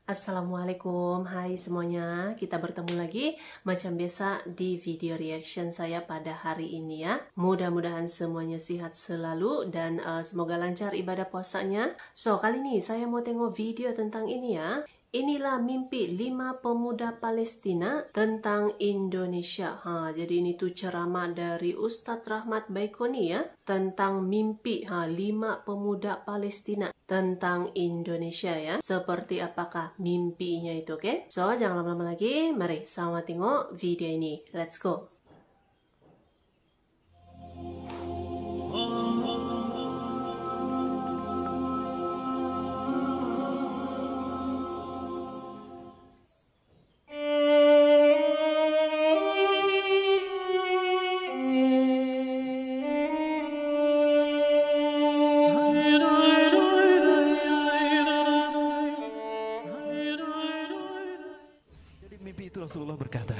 Assalamualaikum, hai semuanya. Kita bertemu lagi macam biasa di video reaction saya pada hari ini ya. Mudah-mudahan semuanya sehat selalu dan semoga lancar ibadah puasanya. So, kali ini saya mau tengok video tentang ini ya. Inilah mimpi 5 pemuda Palestina tentang Indonesia. Jadi ini tuh ceramah dari Ustadz Rahmat Baikoni ya, tentang mimpi 5 pemuda Palestina tentang Indonesia ya. Seperti apakah mimpinya itu, oke? So, jangan lama-lama lagi. Mari sama tengok video ini. Let's go. Rasulullah berkata,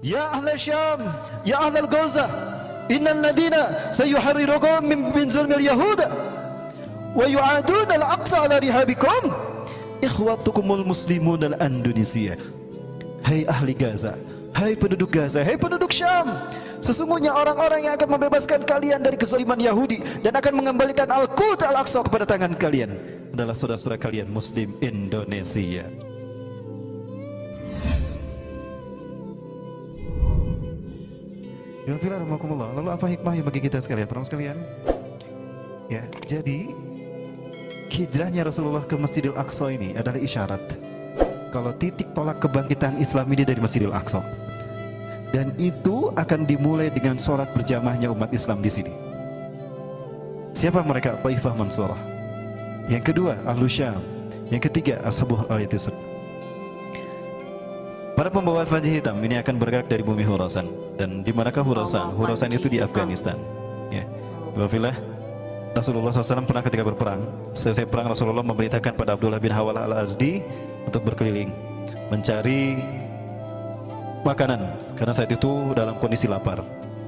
"Ya ahla Syam, ya ahla Gaza, innal ladina sayuharrirukum min zulmil yahuda wa yu'aduna al-aqsa ala rihabikum ikhwatukumul muslimun al-Indonesia." Hai ahli Gaza, hai penduduk Gaza, hai penduduk Syam, sesungguhnya orang-orang yang akan membebaskan kalian dari kezaliman Yahudi dan akan mengembalikan Al-Quds Al-Aqsa kepada tangan kalian adalah saudara-saudara kalian Muslim Indonesia. Lalu apa hikmahnya bagi kita sekalian, para sekalian? Ya, jadi hijrahnya Rasulullah ke Masjidil Aqsa ini adalah isyarat kalau titik tolak kebangkitan Islam ini dari Masjidil Aqsa. Dan itu akan dimulai dengan sholat berjamaahnya umat Islam di sini. Siapa mereka? Taifah Mansurah. Yang kedua, Ahlu Syam. Yang ketiga, Ashabul Aritisud. Para pembawa panji hitam ini akan bergerak dari bumi Khurasan. Dan di manakah Khurasan? Khurasan itu di Afghanistan. Ya. Wafilah Rasulullah SAW pernah ketika berperang, selesai perang Rasulullah memerintahkan pada Abdullah bin Hawalah al-Azdi untuk berkeliling mencari makanan karena saat itu dalam kondisi lapar.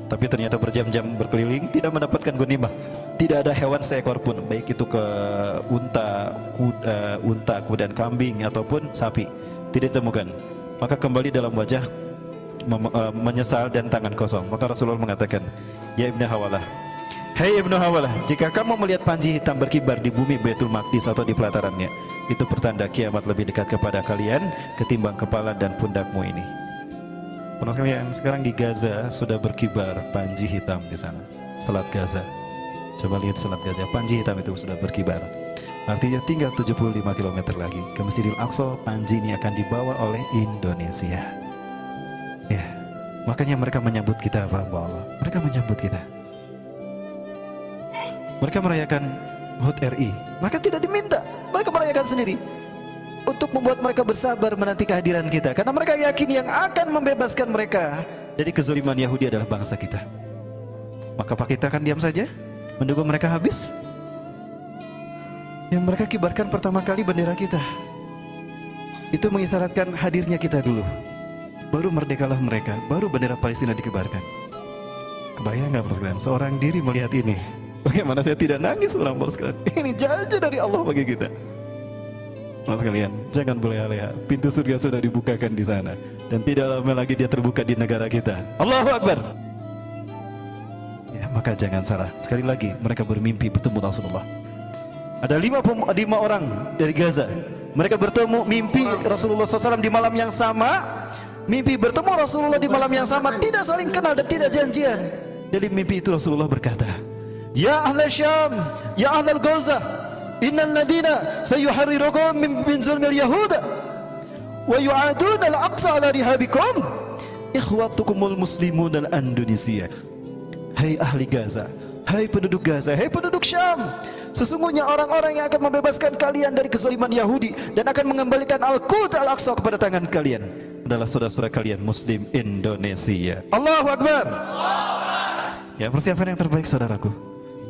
Tapi ternyata berjam-jam berkeliling tidak mendapatkan ghanimah. Tidak ada hewan seekor pun, baik itu ke unta, kuda, kambing ataupun sapi, tidak ditemukan. Maka kembali dalam wajah menyesal dan tangan kosong. Maka Rasulullah mengatakan, "Ya Ibnu Hawalah, hei Ibnu Hawalah, jika kamu melihat panji hitam berkibar di bumi Baitul Maqdis atau di pelatarannya, itu pertanda kiamat lebih dekat kepada kalian ketimbang kepala dan pundakmu ini." Teman sekalian, sekarang di Gaza sudah berkibar panji hitam di sana. Selat Gaza. Coba lihat Selat Gaza, panji hitam itu sudah berkibar. Artinya tinggal 75 km lagi ke Masjidil Aqsa, panji ini akan dibawa oleh Indonesia. Ya, makanya mereka menyambut kita, para hamba Allah. Mereka menyambut kita. Mereka merayakan HUT RI. Mereka tidak diminta, mereka merayakan sendiri. Untuk membuat mereka bersabar menanti kehadiran kita, karena mereka yakin yang akan membebaskan mereka dari kezaliman Yahudi adalah bangsa kita. Maka apa kita akan diam saja menunggu mereka habis? Yang mereka kibarkan pertama kali bendera kita, itu mengisyaratkan hadirnya kita dulu. Baru merdekalah mereka, baru bendera Palestina dikibarkan. Kebayang nggak, sekalian? Seorang diri melihat ini, bagaimana saya tidak nangis, orang sekalian? Ini janji dari Allah bagi kita. Sekalian, jangan berleha-leha. Pintu surga sudah dibukakan di sana, dan tidak lama lagi dia terbuka di negara kita. Allahu Akbar. Ya, maka jangan salah. Sekali lagi, mereka bermimpi bertemu Rasulullah. Ada lima orang dari Gaza. Mereka bertemu mimpi Rasulullah SAW di malam yang sama. Mimpi bertemu Rasulullah di malam yang sama, tidak saling kenal dan tidak janjian. Dari mimpi itu Rasulullah berkata, "Ya ahla Syam, ya ahla Gaza, innal ladina sayuharrirukum min zulmil yahuda wa yu'aduna al-aqsa ala rihabikum ikhwatukumul muslimun al-Indonesia." Hai ahli Gaza, hai penduduk Gaza, hai penduduk Syam, sesungguhnya orang-orang yang akan membebaskan kalian dari kezaliman Yahudi dan akan mengembalikan Al-Quds Al-Aqsa kepada tangan kalian adalah saudara-saudara kalian Muslim Indonesia. Allahu Akbar. Ya, persiapan yang terbaik saudaraku.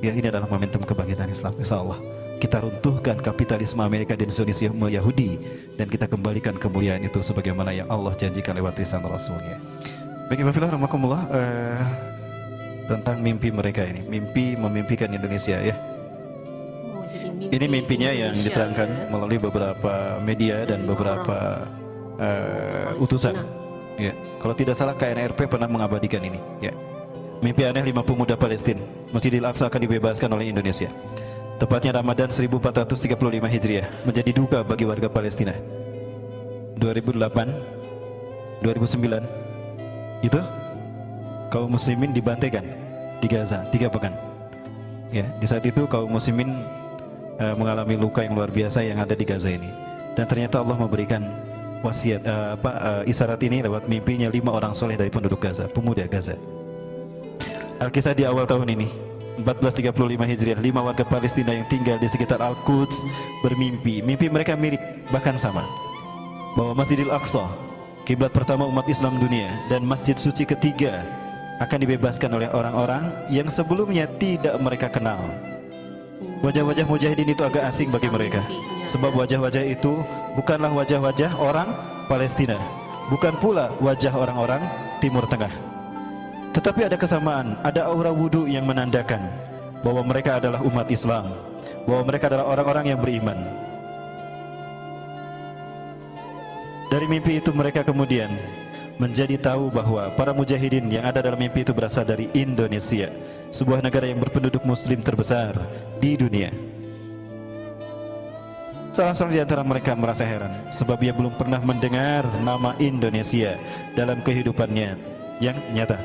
Ya, ini adalah momentum kebangkitan Islam. Insyaallah kita runtuhkan kapitalisme Amerika dan Indonesia Yahudi dan kita kembalikan kemuliaan itu sebagaimana yang Allah janjikan lewat lisan Rasulnya. Baik, Ibu Filah rahmakumullah, tentang mimpi mereka ini, mimpi memimpikan Indonesia ya. Jadi Ini mimpinya yang Indonesia, diterangkan ya. melalui beberapa media dan beberapa utusan. Ya, kalau tidak salah KNRP pernah mengabadikan ini. Ya, mimpi aneh 5 pemuda Palestina, Masjidil Aqsa akan dibebaskan oleh Indonesia. Tepatnya Ramadan 1435 Hijriah menjadi duka bagi warga Palestina. 2008, 2009 itu kaum muslimin dibantaikan di Gaza 3 pekan. Ya, di saat itu kaum muslimin mengalami luka yang luar biasa yang ada di Gaza ini. Dan ternyata Allah memberikan wasiat isyarat ini lewat mimpinya 5 orang soleh dari penduduk Gaza, pemuda Gaza. Alkisah di awal tahun ini 1435 Hijriah, 5 warga Palestina yang tinggal di sekitar Al-Quds bermimpi. Mimpi mereka mirip, bahkan sama, bahwa Masjidil Aqsa, kiblat pertama umat Islam dunia dan masjid suci ketiga, akan dibebaskan oleh orang-orang yang sebelumnya tidak mereka kenal. Wajah-wajah mujahidin itu agak asing bagi mereka, sebab wajah-wajah itu bukanlah wajah-wajah orang Palestina, bukan pula wajah orang-orang Timur Tengah. Tetapi ada kesamaan, ada aura wudhu yang menandakan bahwa mereka adalah umat Islam, bahwa mereka adalah orang-orang yang beriman. Dari mimpi itu mereka kemudian menjadi tahu bahwa para mujahidin yang ada dalam mimpi itu berasal dari Indonesia, sebuah negara yang berpenduduk muslim terbesar di dunia. Salah seorang di antara mereka merasa heran sebab ia belum pernah mendengar nama Indonesia dalam kehidupannya yang nyata.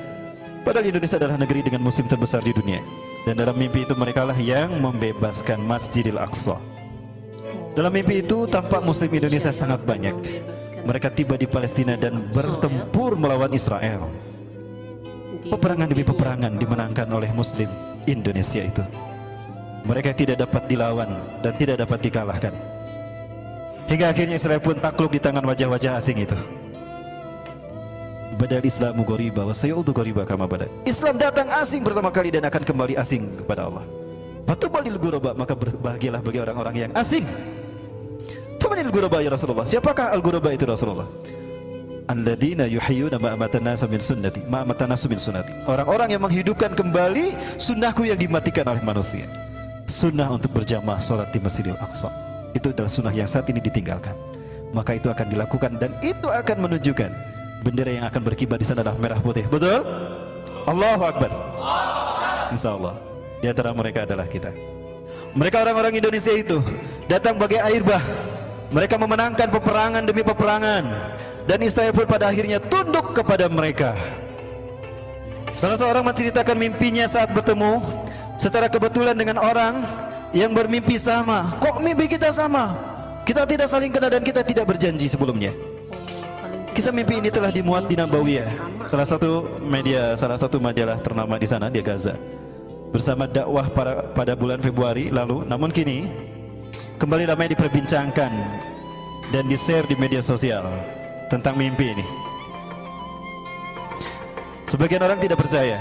Padahal Indonesia adalah negeri dengan muslim terbesar di dunia. Dan dalam mimpi itu mereka lah yang membebaskan Masjidil Aqsa. Dalam mimpi itu tampak muslim Indonesia sangat banyak. Mereka tiba di Palestina dan bertempur melawan Israel. Peperangan demi peperangan dimenangkan oleh muslim Indonesia itu. Mereka tidak dapat dilawan dan tidak dapat dikalahkan. Hingga akhirnya Israel pun takluk di tangan wajah-wajah asing itu. Badal Islamu ghoriba wa sayaudu ghoriba kama bada. Islam datang asing pertama kali dan akan kembali asing kepada Allah. Fatubalil ghuraba, maka berbahagialah bagi orang-orang yang asing. Famanil ghuraba ya Rasulullah? Siapakah al-ghuraba itu Rasulullah? Alladzina yuhyuna ma amatana min sunnati, ma amatana min sunnati. Orang-orang yang menghidupkan kembali sunnahku yang dimatikan oleh manusia. Sunnah untuk berjamaah salat di Masjidil Aqsa. Itu adalah sunnah yang saat ini ditinggalkan. Maka itu akan dilakukan dan itu akan menunjukkan bendera yang akan berkibar di sana adalah merah putih. Betul? Allahu Akbar. Insyaallah di antara mereka adalah kita. Mereka orang-orang Indonesia itu datang bagai air bah. Mereka memenangkan peperangan demi peperangan dan Israel pun pada akhirnya tunduk kepada mereka. Salah seorang menceritakan mimpinya saat bertemu secara kebetulan dengan orang yang bermimpi sama. Kok mimpi kita sama? Kita tidak saling kenal dan kita tidak berjanji sebelumnya. Kisah mimpi ini telah dimuat di Nabawiyah, salah satu majalah ternama di sana di Gaza, bersama dakwah pada bulan Februari lalu. Namun kini kembali ramai diperbincangkan dan di-share di media sosial tentang mimpi ini. Sebagian orang tidak percaya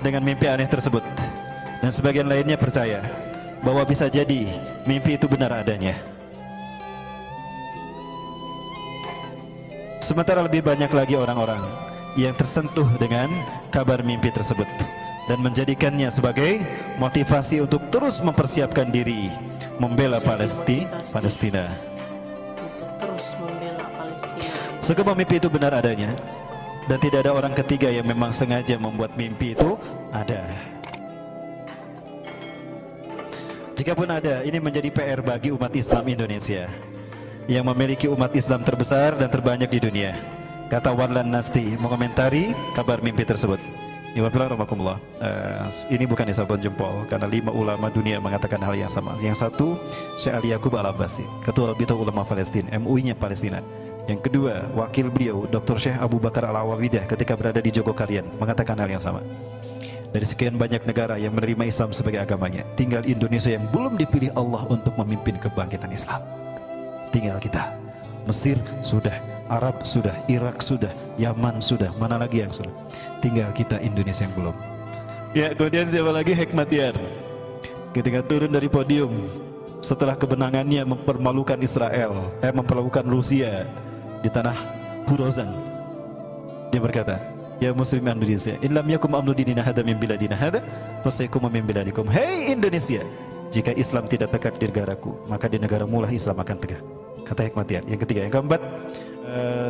dengan mimpi aneh tersebut, dan sebagian lainnya percaya bahwa bisa jadi mimpi itu benar adanya. Sementara lebih banyak lagi orang-orang yang tersentuh dengan kabar mimpi tersebut dan menjadikannya sebagai motivasi untuk terus mempersiapkan diri membela Palestina. Terus membela Palestina. Sebab mimpi itu benar adanya dan tidak ada orang ketiga yang memang sengaja membuat mimpi itu ada. Jikapun ada, ini menjadi PR bagi umat Islam Indonesia yang memiliki umat Islam terbesar dan terbanyak di dunia. Kata Warlan Nasti mengomentari kabar mimpi tersebut. Ini bukan isapan jempol karena 5 ulama dunia mengatakan hal yang sama. Yang satu Syekh Ali Yaqub Al-Abbasi, Ketua Rabita Ulama Palestina, MUI-nya Palestina. Yang kedua wakil beliau Dr. Syekh Abu Bakar Al-Awawidah ketika berada di Jogokarian mengatakan hal yang sama. Dari sekian banyak negara yang menerima Islam sebagai agamanya, tinggal Indonesia yang belum dipilih Allah untuk memimpin kebangkitan Islam. Tinggal kita. Mesir sudah, Arab sudah, Irak sudah, Yaman sudah, mana lagi yang sudah? Tinggal kita Indonesia yang belum. Ya, kemudian siapa lagi? Hekmatyar. Ketika turun dari podium setelah kemenangannya mempermalukan Israel, mempermalukan Rusia di tanah Khurasan, dia berkata, ya Muslim Indonesia, in lam yakum amnu dinina hada min biladina hada, fasaykum min biladikum. Hey Indonesia, jika Islam tidak tegak di negaraku, maka di negaramu lah Islam akan tegak. Kata Hikmatiyar. Yang ketiga, yang keempat,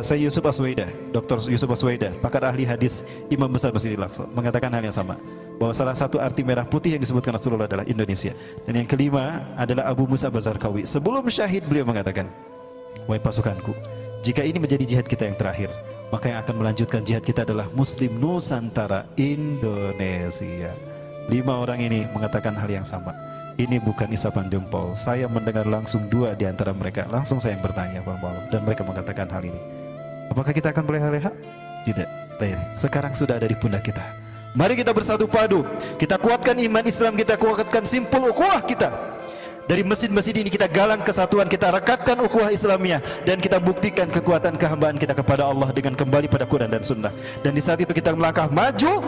saya Yusuf Aswaidah, Dr. Yusuf Aswaidah, pakar ahli hadis, Imam Besar Masjidil Aqsa, mengatakan hal yang sama, bahwa salah satu arti merah putih yang disebutkan Rasulullah adalah Indonesia. Dan yang kelima adalah Abu Musa Bazarkawi. Sebelum syahid beliau mengatakan, wahai pasukanku, jika ini menjadi jihad kita yang terakhir, maka yang akan melanjutkan jihad kita adalah Muslim Nusantara Indonesia. 5 orang ini mengatakan hal yang sama. Ini bukan isapan jempol. Saya mendengar langsung 2 di antara mereka. Langsung saya yang bertanya, dan mereka mengatakan hal ini. Apakah kita akan berleha-leha? Tidak. Sekarang sudah ada di pundak kita. Mari kita bersatu padu. Kita kuatkan iman Islam kita, kuatkan simpul ukhuwah kita. Dari masjid-masjid ini kita galang kesatuan, kita rekatkan ukhuwah Islamiyah, dan kita buktikan kekuatan kehambaan kita kepada Allah dengan kembali pada Quran dan Sunnah. Dan di saat itu kita melangkah maju.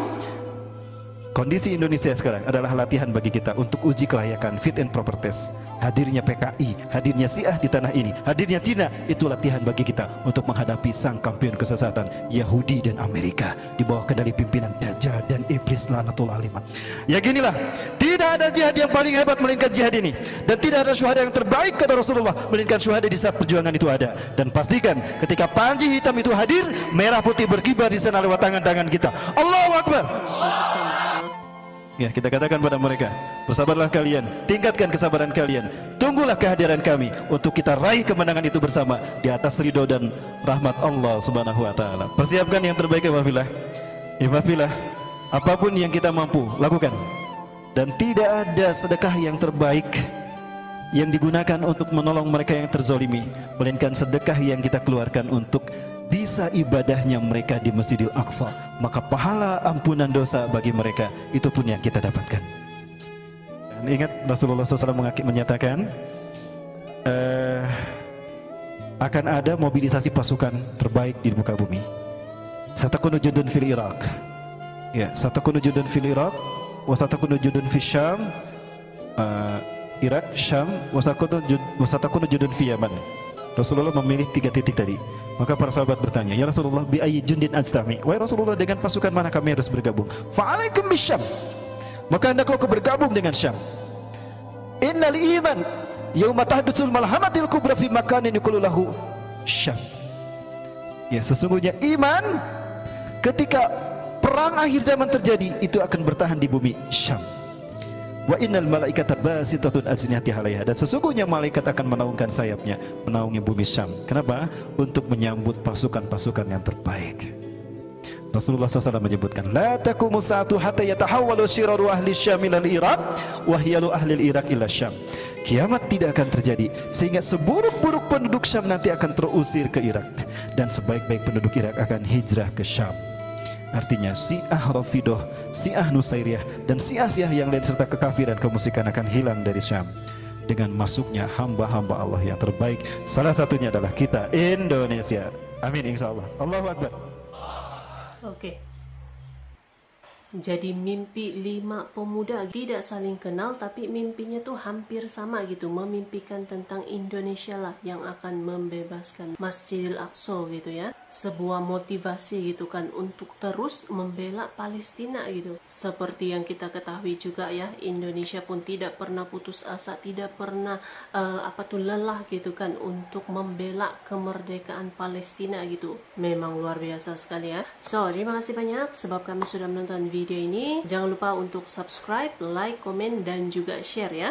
Kondisi Indonesia sekarang adalah latihan bagi kita untuk uji kelayakan, fit and proper test. Hadirnya PKI, hadirnya Syiah di tanah ini, hadirnya Cina, itu latihan bagi kita untuk menghadapi sang kampion kesesatan Yahudi dan Amerika di bawah kendali pimpinan Dajjal dan Iblis Lanatullah alaihim. Yakinilah, tidak ada jihad yang paling hebat melainkan jihad ini, dan tidak ada syuhada yang terbaik kata Rasulullah melainkan syuhada di saat perjuangan itu ada. Dan pastikan ketika panji hitam itu hadir, merah putih berkibar di sana lewat tangan-tangan kita. Allahu Akbar. Ya, kita katakan pada mereka, bersabarlah kalian, tingkatkan kesabaran kalian, tunggulah kehadiran kami untuk kita raih kemenangan itu bersama di atas ridho dan rahmat Allah Subhanahu wa taala. Persiapkan yang terbaik, Ikhwafillah. Apapun yang kita mampu lakukan, dan tidak ada sedekah yang terbaik yang digunakan untuk menolong mereka yang terzolimi melainkan sedekah yang kita keluarkan untuk bisa ibadahnya mereka di Masjidil Aqsa, maka pahala ampunan dosa bagi mereka itu pun yang kita dapatkan. Dan ingat Rasulullah SAW menyatakan akan ada mobilisasi pasukan terbaik di muka bumi. Satakunu jundun fil Iraq, ya, satakunu jundun fil Iraq, wasatakunu jundun fil Syam, Irak, Syam, wasatakunu jundun fi Yaman. Rasulullah memilih 3 titik tadi. Maka para sahabat bertanya, ya Rasulullah, bi ayyi jundin ajtami? Wahai Rasulullah, dengan pasukan mana kami harus bergabung? Fa'alaikum bisyam. Maka hendaklah kau bergabung dengan Syam. Innal iman yauma tahdutsul malhamatil kubra fi makanin yuqalu lahu Syam. Ya, sesungguhnya iman ketika perang akhir zaman terjadi itu akan bertahan di bumi Syam. Wa innal malaikata basitatun ajnihatiha 'alaiha, dan sesungguhnya malaikat akan menaungkan sayapnya menaungi bumi Syam. Kenapa? Untuk menyambut pasukan-pasukan yang terbaik. Rasulullah SAW menyebutkan, la taqumu sa'atu hatta yatahawwalu syiraru ahli Syam ila al-Iraq wa hiyalu ahli al-Iraq ila Syam. Kiamat tidak akan terjadi sehingga seburuk-buruk penduduk Syam nanti akan terusir ke Irak, dan sebaik-baik penduduk Irak akan hijrah ke Syam. Artinya Syiah Rafidah, Syiah Nusairiyah, dan Syiah yang lain serta kekafiran kemusyrikan akan hilang dari Syam dengan masuknya hamba-hamba Allah yang terbaik. Salah satunya adalah kita, Indonesia. Amin insyaallah. Allahu Akbar. Oke. Jadi mimpi 5 pemuda tidak saling kenal, tapi mimpinya tuh hampir sama gitu, memimpikan tentang Indonesia lah yang akan membebaskan Masjidil Aqsa gitu ya. Sebuah motivasi gitu kan untuk terus membela Palestina gitu. Seperti yang kita ketahui juga ya, Indonesia pun tidak pernah putus asa, tidak pernah lelah gitu kan untuk membela kemerdekaan Palestina gitu. Memang luar biasa sekali ya. So, terima kasih banyak sebab kami sudah menonton video ini. Jangan lupa untuk subscribe, like, komen, dan juga share ya.